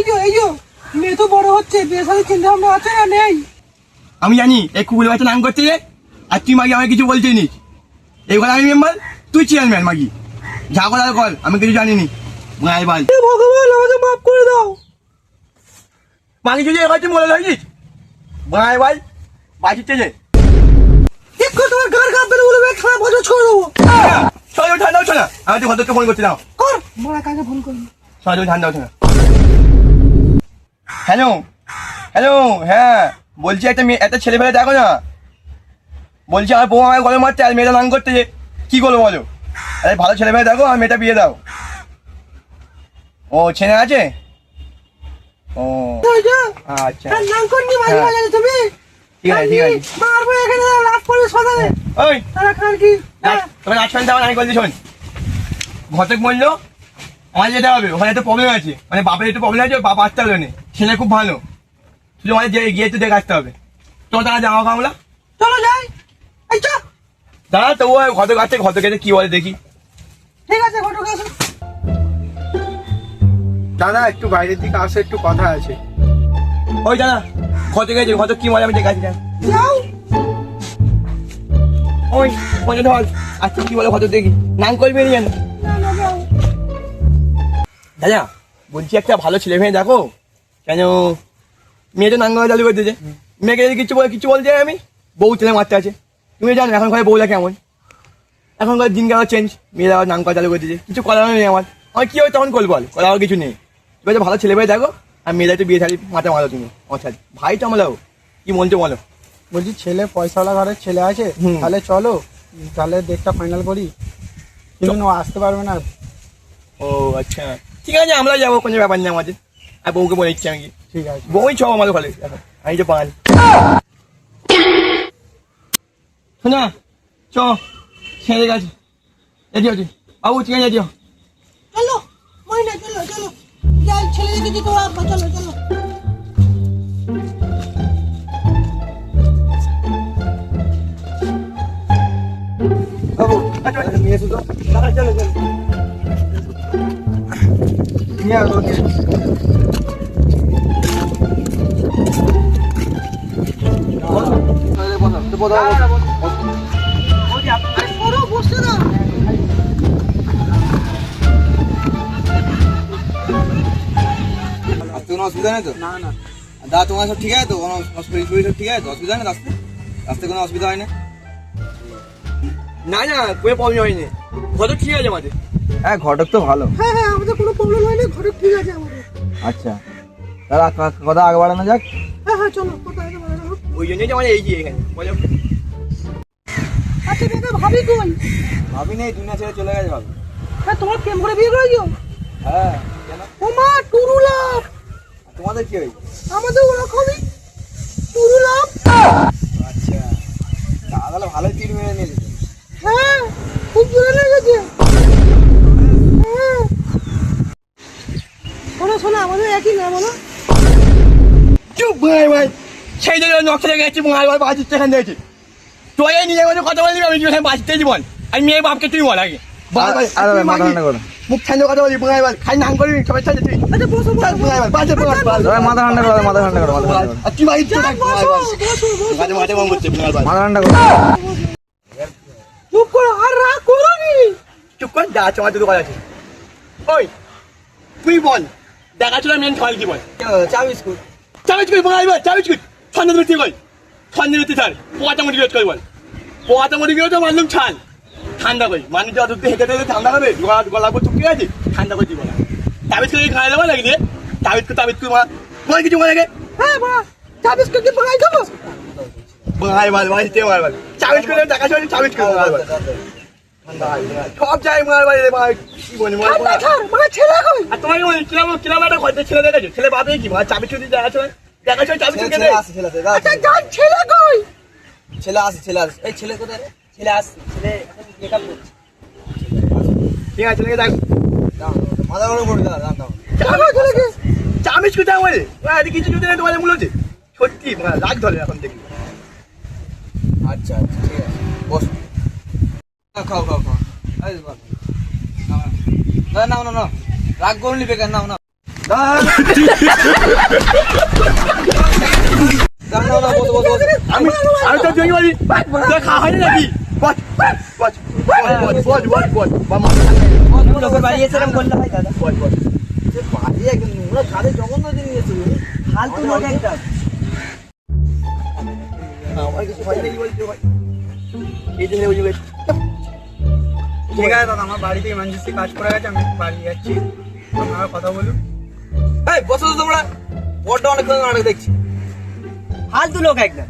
এই যে মেয়ে তো বড় হচ্ছে, বিয়ে শাদীর চিন্তা ভাবনা আছে না নেই? আমি জানি এই কুকুর বাচ্চা নাম করতে আর তুই মাগি আমাকে কিছু বলতে নি। এইবার আমি মেম্বার, তুই চেয়ারম্যান মাগি। যা করার কর, আমি কিছু জানিনি। ভাই ভাই ভগবান আমাকে মাফ করে দাও। মাগি যদি এবার তুই বলে লাগিস ভাই ভাই বাঁচিতে যে ঠিক করে তোমার গার কাঁপবে না, বলবে খারাপ বছর ছেড়ে দেবো। সবাই ঠান্ডা হচ্ছে না, আমি তুই ভদ্রকে ফোন করতে দাও। কর মারা কাকে ফোন করবি? সবাই ঠান্ডা হচ্ছে না। হ্যালো হ্যালো, হ্যাঁ বলছি একটা ছেলে ফেলে দেখো না। বলছি আমার বউ আমায় গলে মারতে আর মেয়েটা নাম করতে যে কি করবো বলো? আরে ভালো ছেলে ফেলে দেখো আর মেয়েটা বিয়ে দাও। ও ছেলে আছে? ও আচ্ছা নাম করনি মাঝে হ্যাঁ। মাঝে তুমি ঠিক আছে ঠিক আছে। মারবো এখানে রাত করে সকালে। ওই তারা খান কি? তোমার নাচ দেওয়া আমি বলছি শোন, ঘটক বললো আমার যেতে হবে, ওখানে একটু প্রবলেম আছে, মানে বাপের একটু প্রবলেম আছে, বাপ আসতে হবে না, ছেলে খুব ভালো, শুধু আমাদের গিয়ে একটু দেখে আসতে হবে। তো তারা যাওয়া কামলা চলো যাই। এই চল দাঁড়া তবু ঘটক আছে, ঘটকে কি বলে দেখি। ঠিক আছে ঘটক আসো। দাদা একটু বাইরের দিকে আসো, একটু কথা আছে। ওই দাদা ঘটক গেছে, ঘটক কি বলে আমি দেখে আসি। যাও ওই মনে ধর আচ্ছা কি বলে ঘটক দেখি, নাম করবি না জানো। যাও। দাদা বলছি একটা ভালো ছেলে মেয়ে দেখো, কেন মেয়ে তো নাঙ্গা চালু করে দিয়েছে, মেয়েকে যদি কিছু বলতে যাই আমি, বউ ছেলে মারতে আছে। তুমি জানো এখন ঘরে বউলা কেমন, এখনকার দিন কেন চেঞ্জ, মেয়েরা আবার নাম করা চালু করে দিয়েছে, কিছু করার নেই আমার কি হয় তখন করবো, বল করার কিছু নেই। ঠিক আছে ভালো ছেলে মেয়ে দেখো, আর মেয়েরা একটু বিয়ে থাকি মাথা মারো তুমি আমার সাথে, ভাই তো আমলাও কি মনতে বলো। বলছি ছেলে পয়সাওয়ালা ঘরের ছেলে আছে, তাহলে চলো তাহলে ডেটটা ফাইনাল করি। কিন্তু ও আসতে পারবে না। ও আচ্ছা ঠিক আছে আমরা যাবো, কোনো ব্যাপার নেই আমাদের। আর বউকে বলে দিচ্ছি আমি, ঠিক আছে। বউই ছ আমাদের ঘরে এখন আমি তো পান শোনা চ ছেড়ে গেছে রেডি হচ্ছে বাবু, ঠিক আছে রেডি হ। চলো মহিলা চলো চলো যাই, ছেলে দেখে দিতে হবে। চলো চলো বাবু নিয়ে এসো তো, চলো চলো নিয়ে আসো। বড় বসে না। কোনো অসুবিধা নেই তো? না না দাদা তোমার সব ঠিক আছে তো? কোনো শরীর সব ঠিক আছে তো? অসুবিধা নেই রাস্তায়? রাস্তায় কোনো অসুবিধা হয় না? না না কোনো প্রবলেম হয়নি, ঘটক ঠিক আছে আমাদের। হ্যাঁ ঘটক তো ভালো। হ্যাঁ হ্যাঁ আমাদের কোনো প্রবলেম হয়নি, ঘরে ঠিক আছে আমাদের। আচ্ছা দাদা কথা আগে বাড়ানো যাক। হ্যাঁ হ্যাঁ চলো কোথায় যাবো? ওই জন্যই যে আমাদের এই যে এখানে বলো। আচ্ছা দাদা ভাবি কই? ভাবি নেই, দুনিয়া ছেড়ে চলে গেছে ভাবি। হ্যাঁ তোমার প্রেম করে বিয়ে করেছো? হ্যাঁ কেন? ও মা টুরুলাভ, তোমাদের কি হয়েছে? আমাদের ওরকমই টুরুলাভ। আচ্ছা তাহলে ভালোই তীর মেরে নিয়ে যেত। হ্যাঁ খুব জোরে লেগেছে। হ্যাঁ শোনো শোনো আমাদের একই না বলো। চুপ ভাই ভাই, সেই জন্য নকশা গেছি ভাই ভাই বাঁচিতে এখান থেকে তুই নিজের মধ্যে কথা বলবি, আমি এখানে বাঁচতে জীবন আর মেয়ে বাপকে তুই বল আগে। আরে মাথা ঠান্ডা করো, মুখ ঠান্ডা কথা বলি ভাই ভাই, খাই নাম করবি সবাই ছাড়ে তুই। আচ্ছা বসো বসো ভাই ভাই বাঁচে মাথা ঠান্ডা করো, মাথা ঠান্ডা করো, মাথা ঠান্ডা করো, আর তুই ভাই চুপ থাক ভাই ভাই, বসো বসো। মাঝে মাঝে মন করছে ভাই ভাই। মাথা ঠান্ডা করো। চুপ করো আর রাগ করো নি। চুপ কর, যা আছে আমার দুটো কথা আছে। ওই তুই বল দেখাশোনা মেন খাওয়াল কি বল? চা বিস্কুট। চাবিজ কই ভাই ভাই, চাবিজ কই ছন্দের মধ্যে কই ছন্দের মধ্যে স্যার পোয়াটা মুড়ি রোজ কই বল, পোয়াটা মুড়ি গিয়ে তো মানলাম ছাল ঠান্ডা কই মানুষ যত হেঁটে হেঁটে ঠান্ডা হবে, গলা পর চুপকে আছে ঠান্ডা করে দিব না। তাবিজ করে খাওয়া দেবো নাকি রে? তাবিজ করে মা বল কিছু মনে গে। হ্যাঁ মা চা বিস্কুট কি বানাই দেবো? ভাই ভাই ভাই তে ভাই ভাই চাবিজ করে দেখাশোনা চাবিজ করে ভাই ভাই সব যাই মার ভাই রে ভাই, কি বলি মার ঠান্ডা ছাড় মা ছেলে কই? আর তোমাকে বলি কিরাম একটা ঘরে ছেলে দেখেছো, ছেলে বাপে কি মা চাবি চুরি দেখাশোনা চাবি চুরি ছেলে আসে, ছেলে আসে, আচ্ছা যাই ছেলে কই? ছেলে আসে, ছেলে আসে। এই ছেলে কোথায় রে? ছেলে আসছে, ছেলে এখন মেকআপ করছে। ঠিক আছে ছেলেকে দেখ দাও মাথা গরম করে দাও, দাও দাও। জানো ছেলেকে? চামিজ কোথায় বলে কিছু যদি না তোমাদের মূল্য সত্যি রাগ ধরে এখন দেখি। আচ্ছা আচ্ছা ঠিক আছে বসো। খাও খাও খাও। এই বাবা নাও নাও নাও রাগ করলি বেকার, নাও নাও আমি তো জমি বলি খাওয়া হয়নি নাকি বস বস বস বস বস বস লোকের বাড়ি এসে এরকম করলে হয় দাদা? বস বস বাড়ি একদম নোংরা ছাদে জঘন্য জিনিস ফালতু লোক একটা। আমার কিছু হয় নাকি বলতে ভাই এই জন্য বুঝবে ঠিক আছে দাদা, আমার বাড়ি থেকে এমার্জেন্সি কাজ করে গেছে, আমি বাড়ি যাচ্ছি, আপনারা কথা বলুন। এই বসো তো তোমরা, বড়টা অনেকক্ষণ নাটক দেখছি। ফালতু লোক একটা।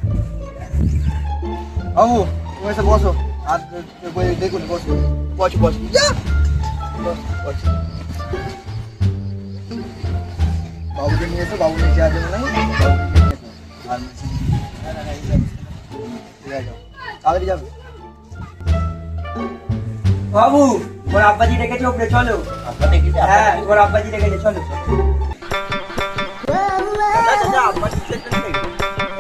বাবু তুমি এসে বসো আর দেখুন বসো বস বস বস বাবুকে নিয়ে এসো, বাবু নিচে আছে মনে হয়, ঠিক আছে তাড়াতাড়ি যাবে। বাবু ওর আব্বাজি ডেকেছে, ওপরে চলো। হ্যাঁ ওর আব্বাজি ডেকেছে, চলো।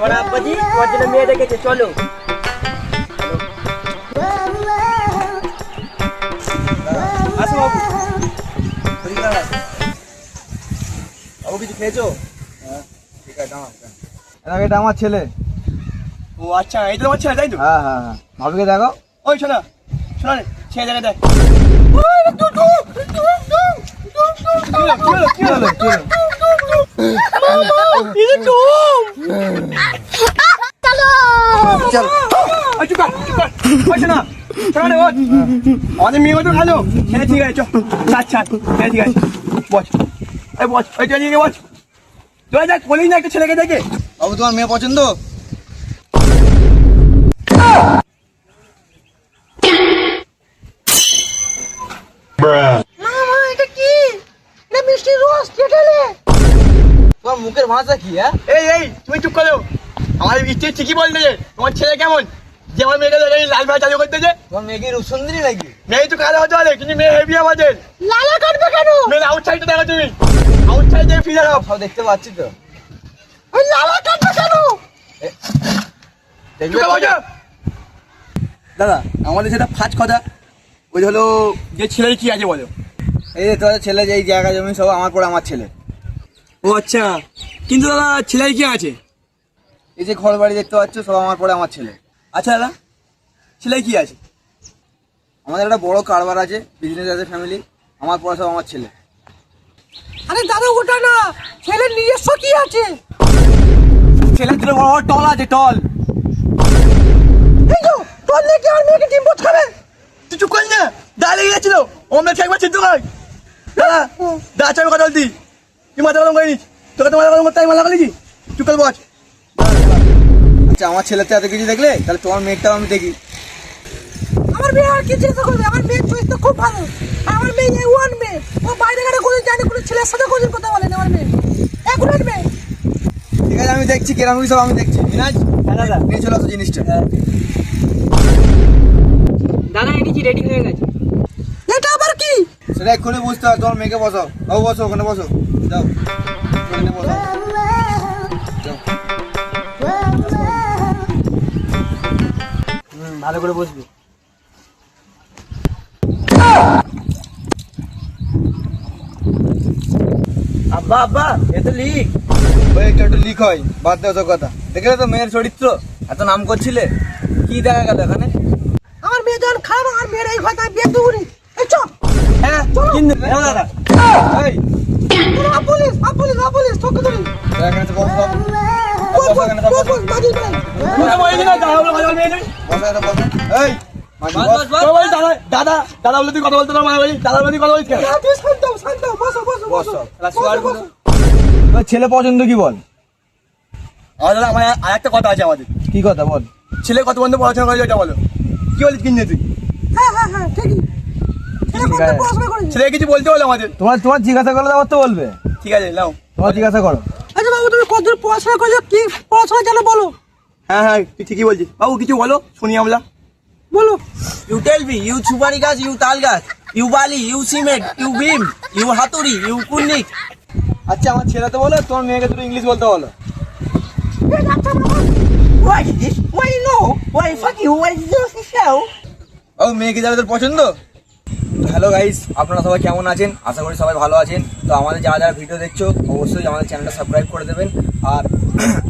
ওর আব্বাজি ওর জন্য মেয়ে ডেকেছে, চলো। আসো বাবু। বাবু কিছু খেয়েছো? হ্যাঁ ঠিক আছে এটা আমার ছেলে। ও আচ্ছা এই তো আমার ছেলে তাই তো? হ্যাঁ হ্যাঁ হ্যাঁ ভাবিকে দেখো। ওই শোনা শোনা রে ছেলে দেখে দেখ। আমাদের মেয়ে তো ভালো ছেলে, ঠিক আছে আচ্ছা ছেলে ঠিক আছে বস এই বস ওইটা নিয়ে বস তুই দেখ বলিস না একটা ছেলেকে দেখে। বাবু তোমার মেয়ে পছন্দ? তোমার মুখের ভাষা কি? হ্যাঁ এই এই তুমি চুপ করো, আমার স্ত্রী ঠিকই বলতে যে তোমার ছেলে কেমন, যে আমার মেয়েকে দেখে লাল ভাই চালু করতে যে। তোমার মেয়ে কি রূপসুন্দরী নাকি? মেয়ে তো কালো হতে পারে কিন্তু মেয়ে হেভি আমাদের। লালা কাটবে কেন? মেয়ে আউটসাইডটা দেখো তুমি, আউটসাইড থেকে ফিরে যাও। সব দেখতে পাচ্ছি তো। ওই লালা কাটবে কেন? চুপ করো বলছো? দাদা আমাদের সেটা ফাজ কথা, ওই হলো যে ছেলের কি আছে বলো। এই যে তোমার ছেলে যে এই জায়গা জমি সব আমার পরে আমার ছেলে। ও আচ্ছা কিন্তু দাদা ছেলের কি আছে? এই যে ঘর বাড়ি দেখতে পাচ্ছ সব আমার পরে আমার ছেলে। আচ্ছা দাদা ছেলের কি আছে? আমাদের একটা বড় কারবার আছে, বিজনেস আছে, ফ্যামিলি, আমার পরে সব আমার ছেলে। আরে দাদা ওটা না, ছেলের নিজস্ব কি আছে? ছেলের জন্য বড় বড় টল আছে, টল। এই তো তোর লেগে আর মেয়েকে ডিম পোচ খাবে। তুই চুপ কর না, দা লেগে গেছিল ওমরা একবার চিন্তা কর। দাদা দা চাই কথা বলতি, তুই মাথা গরম করিস, তোকে তো মাথা গরম করতে আমি মাথা করেছি। চুপ কর বস। আচ্ছা আমার ছেলেতে এত কিছু দেখলে তাহলে তোমার মেয়েটাও আমি দেখি। আমার মেয়ে আর কি চিন্তা করবে? আমার মেয়ের চয়েস তো খুব ভালো। আমার মেয়ে এই ওয়ান মেয়ে, ও বাইরে ঘাটে কোনো জানে, কোনো ছেলের সাথে কোনো কথা বলে না। আমার মেয়ে এগুলোর মেয়ে। ঠিক আছে আমি দেখছি কেরাম সব আমি দেখছি। মিনাজ দাদা নিয়ে চলে আসো জিনিসটা। দাদা এনেছি, রেডি হয়ে গেছে। এটা আবার কি? সেটা এক্ষুনি বুঝতে হবে। তোমার মেয়েকে বসাও, বাবু বসো, ওখানে বসো, যাও ওখানে বসো, যাও। ভালো করে বসবি। আব্বা আব্বা এ তো লিক। ওই একটু লিক হয়, বাদ দাও তো কথা। দেখলে তো মেয়ের চরিত্র, এত নাম করছিলে, কি দেখা গেল এখানে? আমার মেয়ে যখন খারাপ, আমার মেয়ের এই কথা বিয়ে দুগুনি। এই চ হ্যাঁ কিন্তু দাদা এই পুলিশ পুলিশ তোকে ধরি। এখানে তো বসো, বস বসো এখানে তো বস বসো, বস বাজি ভাই। তুই তো বলিস না দাদা বলে কথা বলবি না। বসো এখানে বসো। এই মাঝি বস। তুই বলিস দাদা দাদা দাদা বলে তুই কথা বলতে না, মানে বলিস দাদা বলে তুই কথা বলিস কেন? তুই শান্ত বসো বসো বসো। বসো। তোর ছেলে পছন্দ কি বল? আর দাদা আমার আর একটা কথা আছে আমাদের। কি কথা বল? ছেলে কত বন্ধু পড়াশোনা করেছে ওটা বলো, কি বলিস কিনে তুই? হ্যাঁ ঠিকই। ছেলে কত পড়াশোনা করেছে? ছেলে কিছু বলতে বলো আমাদের। তোমার জিজ্ঞাসা করলে তো বলবে। ঠিক আছে নাও। তোমার জিজ্ঞাসা করো। আচ্ছা বাবু তুমি কতদূর পড়াশোনা করেছো, কি পড়াশোনা জানো বলো। হ্যাঁ হ্যাঁ তুই ঠিকই বলছিস বাবু, কিছু বলো শুনি আমরা। বলো। You tell me, you chupari gas, you tal gas, you bali, you cement, you beam, you haturi, you kunnik. আচ্ছা আমার ছেলে তো বলো, তোমার মেয়েকে দুটো ইংলিশ বলতে বলো। What is this? Why no? Why fuck you? Why is this show? ও মেয়েকে যারা তোর পছন্দ? হ্যালো গাইস, আপনারা সবাই কেমন আছেন? আশা করি সবাই ভালো আছেন। তো আমাদের যারা যারা ভিডিও দেখছো অবশ্যই আমাদের চ্যানেলটা সাবস্ক্রাইব করে দেবেন। আর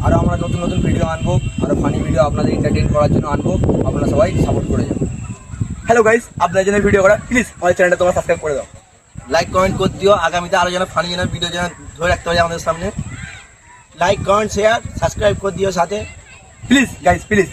আরও আমরা নতুন নতুন ভিডিও আনবো, আরও ফানি ভিডিও আপনাদের এন্টারটেইন করার জন্য আনবো। আপনারা সবাই সাপোর্ট করে যাবেন। হ্যালো গাইস, আপনার জন্য ভিডিও করা, প্লিজ আমাদের চ্যানেলটা তোমরা সাবস্ক্রাইব করে দাও। লাইক কমেন্ট করে দিও, আগামীতে আরো যেন ফানি যেন ভিডিও যেন ধরে রাখতে পারি আমাদের সামনে। লাইক কমেন্ট শেয়ার সাবস্ক্রাইব করে দিও সাথে। Please guys, please.